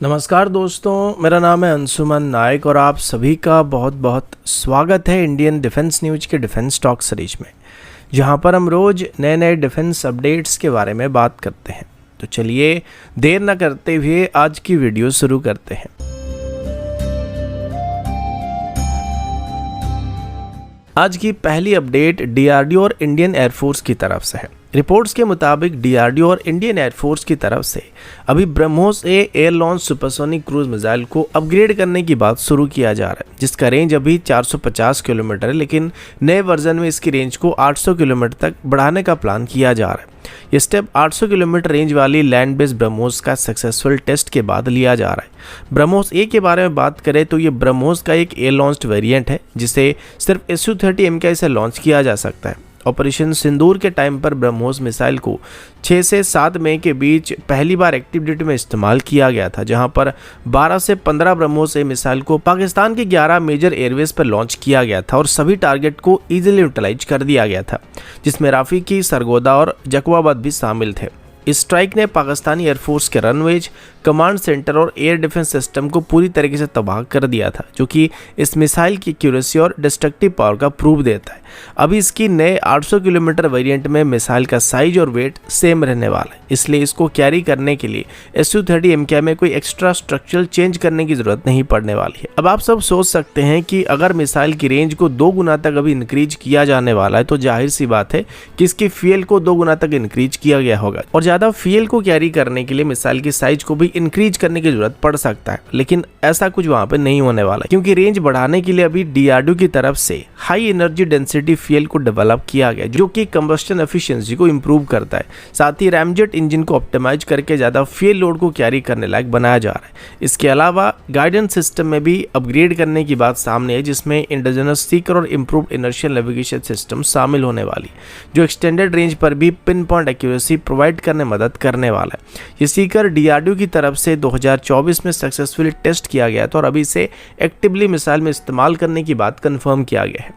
नमस्कार दोस्तों, मेरा नाम है अंशुमन नायक और आप सभी का बहुत बहुत स्वागत है इंडियन डिफेंस न्यूज़ के डिफेंस टॉक सीरीज में, जहां पर हम रोज़ नए नए डिफेंस अपडेट्स के बारे में बात करते हैं। तो चलिए देर न करते हुए आज की वीडियो शुरू करते हैं। आज की पहली अपडेट डीआरडीओ और इंडियन एयरफोर्स की तरफ से है। रिपोर्ट्स के मुताबिक डीआरडीओ और इंडियन एयरफोर्स की तरफ से अभी BrahMos air launch supersonic cruise missile को अपग्रेड करने की बात शुरू किया जा रहा है, जिसका रेंज अभी 450 किलोमीटर है, लेकिन नए वर्जन में इसकी रेंज को 800 किलोमीटर तक बढ़ाने का प्लान किया जा रहा है। ये स्टेप 800 किलोमीटर रेंज वाली लैंड बेस्ड ब्रह्मोस का सक्सेसफुल टेस्ट के बाद लिया जा रहा है। ब्रह्मोस ए के बारे में बात करें तो ये ब्रह्मोस का एक एयर लॉन्च्ड वेरिएंट है, जिसे सिर्फ Su-30 MKI से लॉन्च किया जा सकता है। ऑपरेशन सिंदूर के टाइम पर ब्रह्मोस मिसाइल को 6 से 7 मई के बीच पहली बार एक्टिव ड्यूटी में इस्तेमाल किया गया था, जहां पर 12 से 15 ब्रह्मोस ए मिसाइल को पाकिस्तान के 11 मेजर एयरवेज पर लॉन्च किया गया था और सभी टारगेट को इजीली यूटिलाइज कर दिया गया था, जिसमें राफीकी, सरगोदा और जकवाबाद भी शामिल थे। इस स्ट्राइक ने पाकिस्तानी एयरफोर्स के रनवेज, कमांड सेंटर और एयर डिफेंस सिस्टम को पूरी तरीके से तबाह कर दिया था, जो कि इस मिसाइल की एक्यूरेसी और डिस्ट्रक्टिव पावर का प्रूफ देता है। अभी इसकी नए 800 किलोमीटर वेरिएंट में मिसाइल का साइज और वेट सेम रहने वाला है, इसलिए इसको कैरी करने के लिए Su-30 MKI में कोई एक्स्ट्रा स्ट्रक्चरल चेंज करने की जरूरत नहीं पड़ने वाली है। अब आप सब सोच सकते हैं कि अगर मिसाइल की रेंज को 2 गुना तक अभी इंक्रीज किया जाने वाला है, तो जाहिर सी बात है कि इसकी फ्यूल को 2 गुना तक इंक्रीज किया गया होगा और ज्यादा फ्यूल को कैरी करने के लिए मिसाइल की साइज को भी इंक्रीज करने की जरूरत पड़ सकता है, लेकिन ऐसा कुछ वहां पे नहीं होने वाला, क्योंकि रेंज बढ़ाने के लिए अभी डीआरडीओ की तरफ से हाई एनर्जी डेंसिटी फ्यूल को डेवलप किया गया, जो कि कंबस्टन एफिशिएंसी को इंप्रूव करता है। साथ ही रैमजेट इंजन को ऑप्टिमाइज करके ज्यादा फ्यूल लोड को कैरी करने लायक बनाया जा रहा है। इसके अलावा गाइडेंस सिस्टम में भी अपग्रेड करने की बात सामने है, जिसमें इंडिजिनस सीकर और इंप्रूव्ड इनर्शियल नेविगेशन सिस्टम शामिल होने वाली, जो एक्सटेंडेड रेंज पर भी पिन पॉइंट एक्यूरेसी प्रोवाइड करने में मदद करने वाला है। ये सीकर डीआरडीओ की तरफ से 2024 में सक्सेसफुली टेस्ट किया गया था और अभी इसे एक्टिवली मिसाइल में इस्तेमाल करने की बात कंफर्म किया गया है।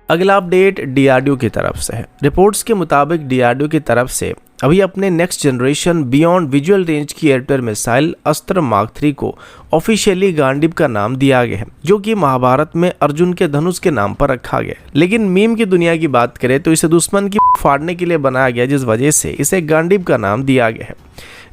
अगला अपडेट डीआरडीओ की तरफ से है। रिपोर्ट्स के मुताबिक डीआरडीओ की तरफ से अभी अपने next generation beyond visual range की एयर टू एयर मिसाइल अस्त्र मार्क 3 को ऑफिशियली गांडीव का नाम दिया गया है, जो कि महाभारत में अर्जुन के धनुष के नाम पर रखा गया है। लेकिन मीम की दुनिया की बात करें तो इसे दुश्मन की फाड़ने के लिए बनाया गया, जिस वजह से इसे गांडीव का नाम दिया गया है।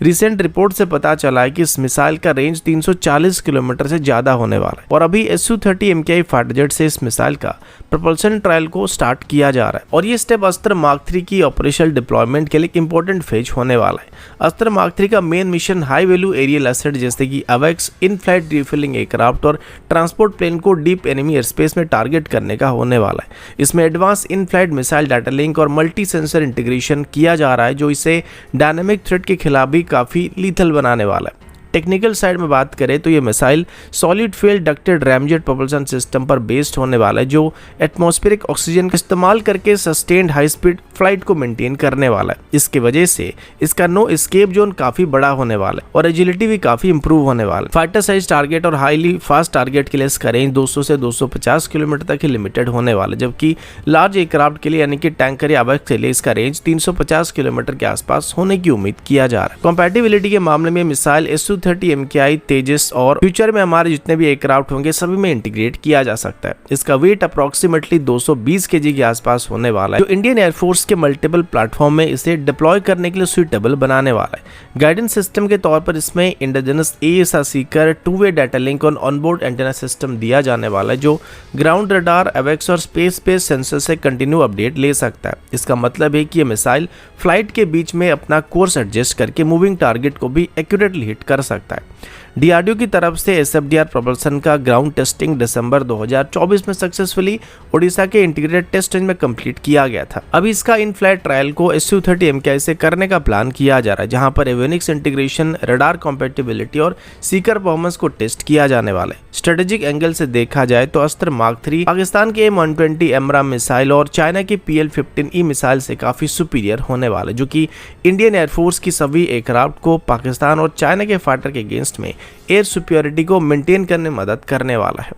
रिसेंट रिपोर्ट से पता चला है कि इस मिसाइल का रेंज 340 किलोमीटर से ज्यादा होने वाला है और अभी Su-30 MKI फाइटर जेट से इस मिसाइल का प्रपल्शन ट्रायल को स्टार्ट किया जा रहा है और ये स्टेप अस्त्र मार्क 3 की ऑपरेशनल डिप्लॉयमेंट के लिए एक इंपॉर्टेंट फेज होने वाला है। अस्त्र मार्क 3 का main mission high value aerial asset जैसे कि अवेक्स, इन फ्लाइट रिफिलिंग एयरक्राफ्ट और ट्रांसपोर्ट प्लेन को डीप एनिमी एयर स्पेस में टारगेट करने का होने वाला है। इसमें advance in flight missile data link और मल्टी सेंसर इंटीग्रेशन किया जा रहा है, जो इसे डायनेमिक थ्रेट के खिलाफ भी काफी लीथल बनाने वाला है। टेक्निकल साइड में बात करें तो ये missile solid fuel ducted ramjet propulsion system पर बेस्ड होने वाला है, जो एटमॉस्फेरिक ऑक्सीजन का इस्तेमाल करके सस्टेन्ड हाई स्पीड फ्लाइट को मेंटेन करने वाला है। इसकी वजह से इसका नो एस्केप जोन काफी बड़ा होने वाला है और एजिलिटी भी काफी इंप्रूव होने वाला है। फाइटर साइज टारगेट और हाईली फास्ट टारगेट के लिए इसका रेंज 200 से 250 किलोमीटर तक ही लिमिटेड होने वाला है, जबकि लार्ज एयरक्राफ्ट के लिए यानी कि टैंकर या अवेक्स के लिए इसका रेंज 350 किलोमीटर के आसपास होने की उम्मीद किया जा रहा है। कंपैटिबिलिटी के मामले में मिसाइल Su-30 MKI, तेजस और फ्यूचर में हमारे जितने भी एयरक्राफ्ट होंगे सभी में इंटीग्रेट किया जा सकता है। इसका वेट अप्रोक्सीमेटली 220 kg के आसपास होने वाला है, जो इंडियन एयरफोर्स के मल्टीपल प्लेटफॉर्म में इसे डिप्लॉय करने के लिए सुइटेबल बनाने वाला है। गाइडेंस सिस्टम के तौर पर इसमें indigenous AESA Sikar, two way data link और ऑनबोर्ड एंटेना सिस्टम दिया जाने वाला है, जो ग्राउंड रडार, अवेक्स और स्पेस बेस्ड सेंसर से कंटिन्यू अपडेट ले सकता है। इसका मतलब है कि यह मिसाइल फ्लाइट के बीच में अपना कोर्स एडजस्ट करके मूविंग टारगेट को भी एक्यूरेटली हिट कर सकता है। डीआरडीओ की तरफ से SFDR प्रोपल्सन का ग्राउंड टेस्टिंग दिसंबर 2024 में सक्सेसफुली ओडिशा के इंटीग्रेटेड टेस्ट रेंज में कंप्लीट किया गया था। अभी इसका इन फ्लाइट ट्रायल को Su-30 MKI से करने का प्लान किया जा रहा है, जहां पर एवियोनिक्स इंटीग्रेशन, रडार कॉम्पैटिबिलिटी और सीकर परफॉर्मेंस को टेस्ट किया जाने वाला है। स्ट्रेटेजिक एंगल से देखा जाए तो अस्त्र मार्क 3 पाकिस्तान के M120 एमराम मिसाइल और चाइना की PL-15E मिसाइल से काफी सुपीरियर होने वाला है, जो कि इंडियन एयरफोर्स की सभी एयरक्राफ्ट को पाकिस्तान और चाइना के फाइटर के अगेंस्ट में एयर सुपीरियरिटी को मेंटेन करने में मदद करने वाला है।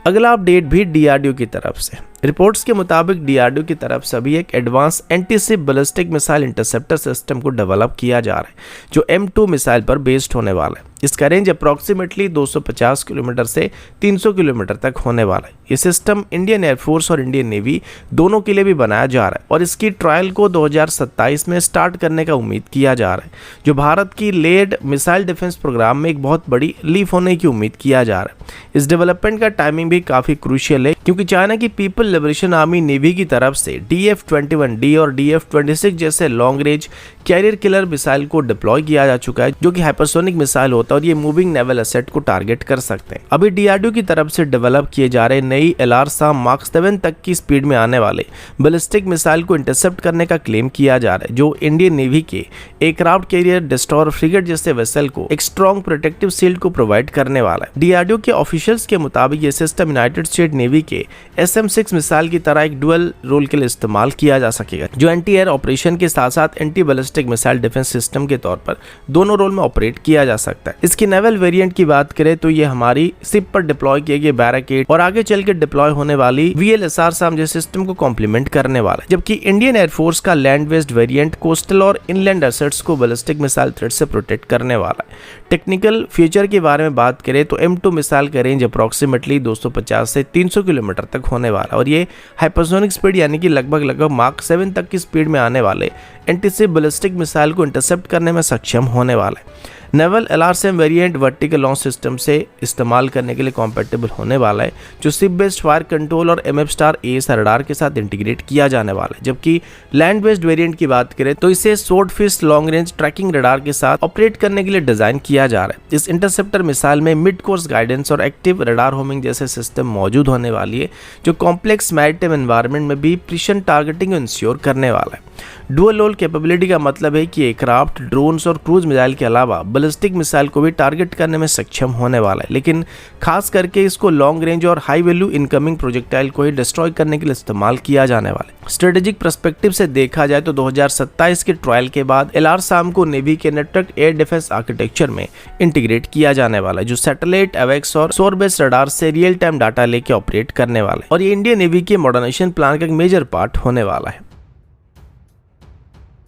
अगला अपडेट भी डीआरडीओ की तरफ से। रिपोर्ट्स के मुताबिक डीआरडीओ की तरफ से अभी एक advance anti-ship ballistic missile interceptor system को डेवलप किया जा रहा है जो M2 मिसाइल पर बेस्ड होने वाला है। इसका रेंज अप्रॉक्सीमेटली 250 किलोमीटर से 300 किलोमीटर तक होने वाला है। ये सिस्टम इंडियन एयरफोर्स और इंडियन नेवी दोनों के लिए भी बनाया जा रहा है और इसकी ट्रायल को 2027 में स्टार्ट करने का उम्मीद किया जा रहा है, जो भारत की लेड मिसाइल डिफेंस प्रोग्राम में एक बहुत बड़ी लीफ होने की उम्मीद किया जा रहा है। इस डेवलपमेंट का टाइमिंग भी काफ़ी क्रूशियल है क्योंकि चाइना की पीपल लिबरेशन आर्मी नेवी की तरफ से DF-21D और DF-26 जैसे long range carrier killer missile को डिप्लॉय किया जा चुका है, जो कि हाइपरसोनिक मिसाइल होता है और ये मूविंग नेवल एसेट को टारगेट कर सकते हैं। अभी डीआरडीओ की तरफ से डेवलप किए जा रहे नई LRSAM Mark 7 तक की स्पीड में आने वाले बैलिस्टिक मिसाइल को इंटरसेप्ट करने का क्लेम किया जा रहा है, जो इंडियन नेवी के एयरक्राफ्ट कैरियर, डिस्ट्रॉयर, फ्रिगेट जैसे वेसल को एक स्ट्रॉन्ग प्रोटेक्टिव शील्ड को प्रोवाइड करने वाला है। डीआरडीओ के ऑफिशियल्स के मुताबिक ये सिस्टम यूनाइटेड स्टेट नेवी के SM-6 मिसाइल की तरह एक डुअल रोल के लिए इस्तेमाल किया जा सकेगा, जो एंटी एयर ऑपरेशन के साथ साथ anti ballistic missile defence system के तौर पर दोनों रोल में ऑपरेट किया जा सकता है। इसकी नेवल वेरिएंट की बात करें तो ये हमारी शिप पर डिप्लॉय किए गए बैराकेड और आगे चल के डिप्लॉय होने वाली VLSR-SAM जैसे सिस्टम को कॉम्प्लीमेंट करने वाला है, जबकि इंडियन एयरफोर्स का लैंड बेस्ड वेरिएंट कोस्टल और इनलैंड एसेट्स को बैलिस्टिक मिसाइल थ्रेट से प्रोटेक्ट करने वाला है। टेक्निकल फीचर के बारे में बात करें तो M2 मिसाइल का रेंज अप्रॉक्सीमेटली 250 से 300 किलोमीटर तक होने वाला है और ये हाइपरसोनिक स्पीड यानी कि लगभग Mark 7 तक की स्पीड में आने वाले एंटी-शिप बैलिस्टिक मिसाइल को इंटरसेप्ट करने में सक्षम होने वाला है। Naval LRSAM variant vertical launch system से इस्तेमाल करने के लिए कॉम्पेटेबल होने वाला है, जो शिप बेस्ड फायर कंट्रोल और MF-STAR AESA रडार के साथ इंटीग्रेट किया जाने वाला है। जबकि लैंड बेस्ड वेरिएंट की बात करें तो इसे swordfish long range trekking radar के साथ ऑपरेट करने के लिए डिजाइन किया जा रहा है। इस इंटरसेप्टर मिसाइल में मिड कोर्स गाइडेंस और एक्टिव रडार होमिंग जैसे सिस्टम मौजूद होने वाली है, जो कॉम्प्लेक्स मैरिटाइम एनवायरनमेंट में भी प्रिसिशन टारगेटिंग इंश्योर करने वाला है। डुअल रोल कैपेबिलिटी का मतलब है कि एयरक्राफ्ट, ड्रोन्स और क्रूज मिसाइल के अलावा बैलिस्टिक मिसाइल को भी टारगेट करने में सक्षम होने वाला है, लेकिन खास करके इसको लॉन्ग रेंज और हाई वैल्यू इनकमिंग प्रोजेक्टाइल को ही डिस्ट्रॉय करने के लिए इस्तेमाल किया जाने वाला है। स्ट्रेटेजिक पर्सपेक्टिव से देखा जाए तो 2027 के ट्रायल के बाद LRSAM को नेवी के नेटवर्क एयर डिफेंस आर्किटेक्चर में इंटीग्रेट किया जाने वाला है, जो सैटेलाइट, एवेक्स और शोर बेस्ड रडार से रियल टाइम डाटा लेके ऑपरेट करने वाला है और ये इंडियन नेवी के मॉडर्नाइजेशन प्लान का एक मेजर पार्ट होने वाला है।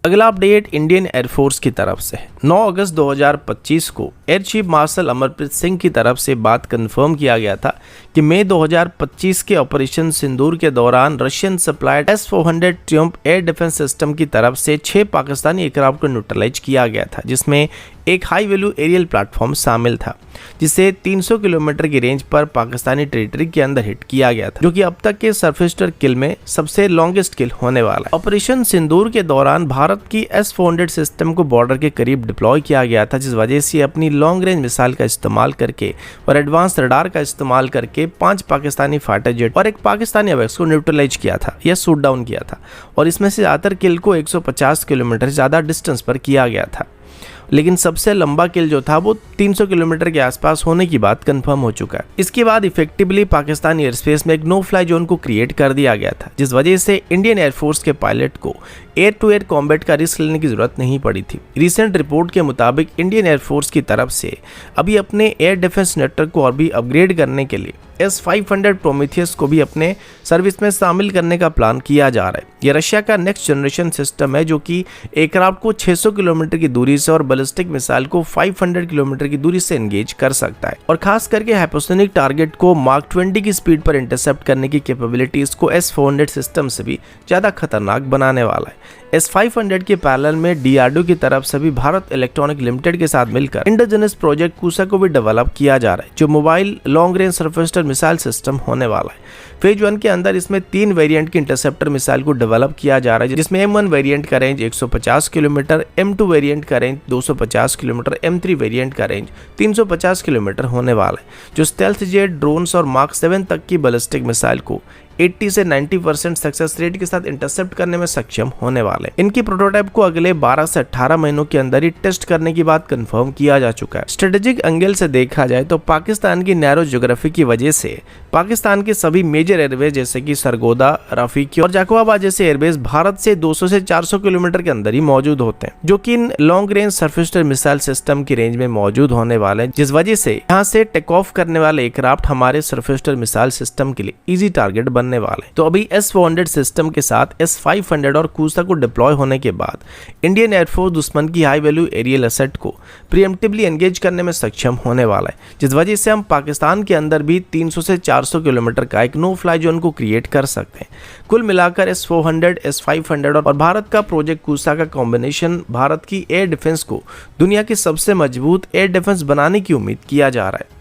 अगला अपडेट इंडियन एयरफोर्स की तरफ से है। 9 अगस्त 2025 को air chief marshal Amarpreet Singh की तरफ से बात कंफर्म किया गया था कि मई 2025 के ऑपरेशन सिंदूर के दौरान Russian supplied S-400 Triumph air defence system की तरफ से 6 पाकिस्तानी एयरक्राफ्ट को न्यूट्रलाइज किया गया था, जिसमें एक हाई वैल्यू एरियल प्लेटफॉर्म शामिल था, जिसे 300 किलोमीटर की रेंज पर पाकिस्तानी टेरिटरी के अंदर हिट किया गया था, जो कि अब तक के सरफेस्टर किल में सबसे लॉन्गेस्ट किल होने वाला है। ऑपरेशन सिंदूर के दौरान भारत की S-400 सिस्टम को बॉर्डर के करीब डिप्लॉय किया गया था, जिस वजह से अपनी लॉन्ग रेंज मिसाइल का इस्तेमाल करके और एडवांस रडार का इस्तेमाल करके 5 पाकिस्तानी फाइटर जेट और एक पाकिस्तानी एवेक्स को न्यूट्रलाइज किया था या शूट डाउन किया था, और इसमें से ज्यादातर किल को 150 किलोमीटर ज्यादा डिस्टेंस पर किया गया था, लेकिन सबसे लंबा किल जो था वो 300 किलोमीटर के आसपास होने की बात कंफर्म हो चुका है। इसके बाद इफेक्टिवली पाकिस्तानी एयर स्पेस में एक नो फ्लाई जोन को क्रिएट कर दिया गया था, जिस वजह से इंडियन एयरफोर्स के पायलट को एयर टू एयर कॉम्बैट का रिस्क लेने की जरूरत नहीं पड़ी थी। रिसेंट रिपोर्ट के मुताबिक इंडियन एयरफोर्स की तरफ से अभी अपने एयर डिफेंस नेटवर्क को और भी अपग्रेड करने के लिए S-500 प्रोमीथियस को भी अपने सर्विस में शामिल करने का प्लान किया जा रहा है। यह रशिया का नेक्स्ट जनरेशन सिस्टम है, जो कि एयरक्राफ्ट को 600 किलोमीटर की दूरी से और बैलिस्टिक मिसाइल को 500 किलोमीटर की दूरी से एंगेज कर सकता है, और खास करके हाइपरसोनिक टारगेट को Mark 20 की स्पीड पर इंटरसेप्ट करने की कैपेबिलिटी इसको S-400 सिस्टम से भी ज्यादा खतरनाक बनाने वाला है। S-500 के पैरेलल में डीआरडीओ की तरफ से भी भारत इलेक्ट्रॉनिक लिमिटेड के साथ मिलकर इंडिजिनस प्रोजेक्ट कूसा को भी डेवलप किया जा रहा है, जो mobile long range surface to air missile system होने वाला है। फेज 1 के अंदर इसमें 3 वेरिएंट की इंटरसेप्टर मिसाइल को डेवलप किया जा रहा है, जिसमें M1 वेरिएंट का रेंज 150 किलोमीटर, M2 वेरिएंट का रेंज 250 किलोमीटर, M3 वेरिएंट का रेंज 350 किलोमीटर होने वाला है, जो स्टेल्थ जेट, ड्रोन्स और Mark 7 तक की बैलिस्टिक मिसाइल को 80 से 90% सक्सेस रेट के साथ इंटरसेप्ट करने में सक्षम होने वाले। इनकी प्रोटोटाइप को अगले 12 से 18 महीनों के अंदर ही टेस्ट करने की बात कंफर्म किया जा चुका है। स्ट्रेटेजिक एंगल से देखा जाए तो पाकिस्तान की नैरो ज्योग्राफी की वजह से पाकिस्तान के सभी मेजर एयरवेज जैसे कि सरगोदा, रफीकी और जाकोबाबाद जैसे एयरबेस भारत से 200 से 400 किलोमीटर के अंदर ही मौजूद होते हैं, जो कि इन long range surface to air missile system की रेंज में मौजूद होने वाले हैं, जिस वजह से यहाँ से टेक ऑफ करने वाले एयरक्राफ्ट हमारे सरफेस्टर मिसाइल सिस्टम के लिए इजी टारगेट बन बनने वाले। तो अभी S-400 सिस्टम के साथ S-500 और कूसा को डिप्लॉय होने के बाद इंडियन एयरफोर्स दुश्मन की हाई वैल्यू एरियल एसेट को प्रीएम्प्टिवली एंगेज करने में सक्षम होने वाला है, जिस वजह से हम पाकिस्तान के अंदर भी 300 से 400 किलोमीटर का एक नो फ्लाई जोन को क्रिएट कर सकते हैं। कुल मिलाकर S-400, S-500 और भारत का प्रोजेक्ट कूसा का कॉम्बिनेशन भारत की एयर डिफेंस को दुनिया की सबसे मजबूत एयर डिफेंस बनाने की उम्मीद किया जा रहा है।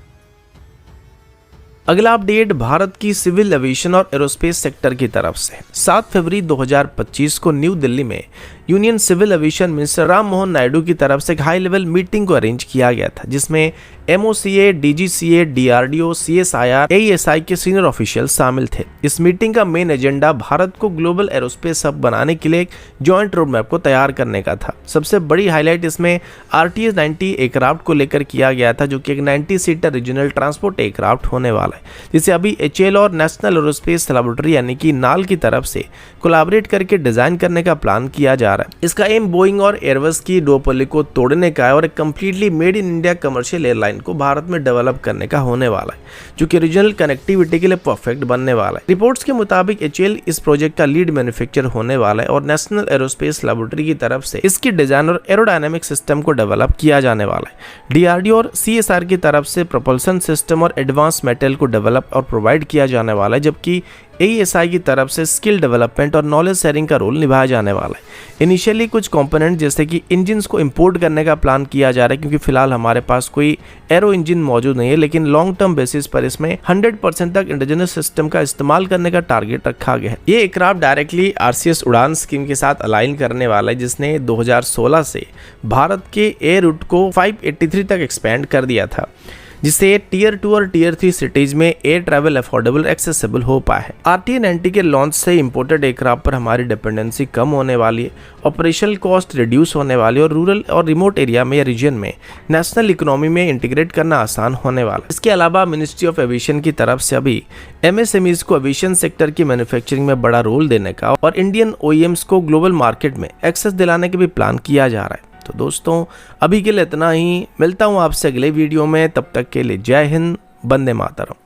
अगला अपडेट भारत की सिविल एविएशन और एरोस्पेस सेक्टर की तरफ से 7 फरवरी 2025 को न्यू दिल्ली में union civil aviation minister Ram Mohan Naidu की तरफ से एक हाई लेवल मीटिंग को अरेंज किया गया था, जिसमें MOCA, DGCA, DRDO, CSIR, AESI के सीनियर ऑफिशियल शामिल थे। इस मीटिंग का मेन एजेंडा भारत को ग्लोबल एरोस्पेस हब बनाने के लिए एक जॉइंट रोड मैप को तैयार करने का था। सबसे बड़ी हाईलाइट इसमें RTS-90 एयरक्राफ्ट को लेकर किया गया था, जो कि एक 90 सीटर रीजनल ट्रांसपोर्ट एयरक्राफ्ट होने वाला है, जिसे अभी HAL और नेशनल एरोस्पेस लैबोरेटरी यानी कि नाल की तरफ से कोलैबोरेट करके डिजाइन करने का प्लान किया जा रहा है। इसका एम बोइंग और एयरबस की डुओपोली को तोड़ने का है और एक completely made in India commercial airline को भारत में डेवलप करने का होने वाला है, जो कि रीजनल कनेक्टिविटी के लिए परफेक्ट बनने वाला है। रिपोर्ट्स के मुताबिक HAL इस प्रोजेक्ट का लीड मैन्युफैक्चर होने वाला है और नेशनल एरोस्पेस लैबोरेटरी की तरफ से इसकी डिजाइन और एरोडायनामिक सिस्टम को डेवलप किया जाने वाला है। DRDO और CSR की तरफ से प्रोपल्सन सिस्टम और एडवांस मेटेरियल को डेवलप और प्रोवाइड किया जाने वाला है, जबकि AESI की तरफ से स्किल डेवलपमेंट और नॉलेज शेयरिंग का रोल निभाया जाने वाला है। इनिशियली कुछ कंपोनेंट जैसे कि इंजन्स को इंपोर्ट करने का प्लान किया जा रहा है, क्योंकि फिलहाल हमारे पास कोई एरो इंजन मौजूद नहीं है, लेकिन लॉन्ग टर्म बेसिस पर इसमें 100% तक इंडिजिनस सिस्टम का इस्तेमाल करने का टारगेट रखा गया है। ये एयरक्राफ्ट डायरेक्टली RCS उड़ान स्कीम के साथ अलाइन करने वाला है, जिसने 2016 से भारत के एयर रूट को 583 तक एक्सपेंड कर दिया था, जिससे टियर 2 और टियर 3 सिटीज में एयर ट्रैवल अफोर्डेबल एक्सेसिबल हो पाया है। RTA-90 के लॉन्च से इंपोर्टेड एयरक्राफ्ट पर हमारी डिपेंडेंसी कम होने वाली है, ऑपरेशनल कॉस्ट रिड्यूस होने वाली है और रूरल और रिमोट एरिया में या रीजन में नेशनल इकोनॉमी में इंटीग्रेट करना आसान होने वाला है। इसके अलावा मिनिस्ट्री ऑफ एविएशन की तरफ से अभी MSMEs को एविएशन सेक्टर की मैन्युफैक्चरिंग में बड़ा रोल देने का और इंडियन OEMs को ग्लोबल मार्केट में एक्सेस दिलाने के भी प्लान किया जा रहा है। तो दोस्तों अभी के लिए इतना ही, मिलता हूँ आपसे अगले वीडियो में, तब तक के लिए जय हिंद, वंदे मातरम।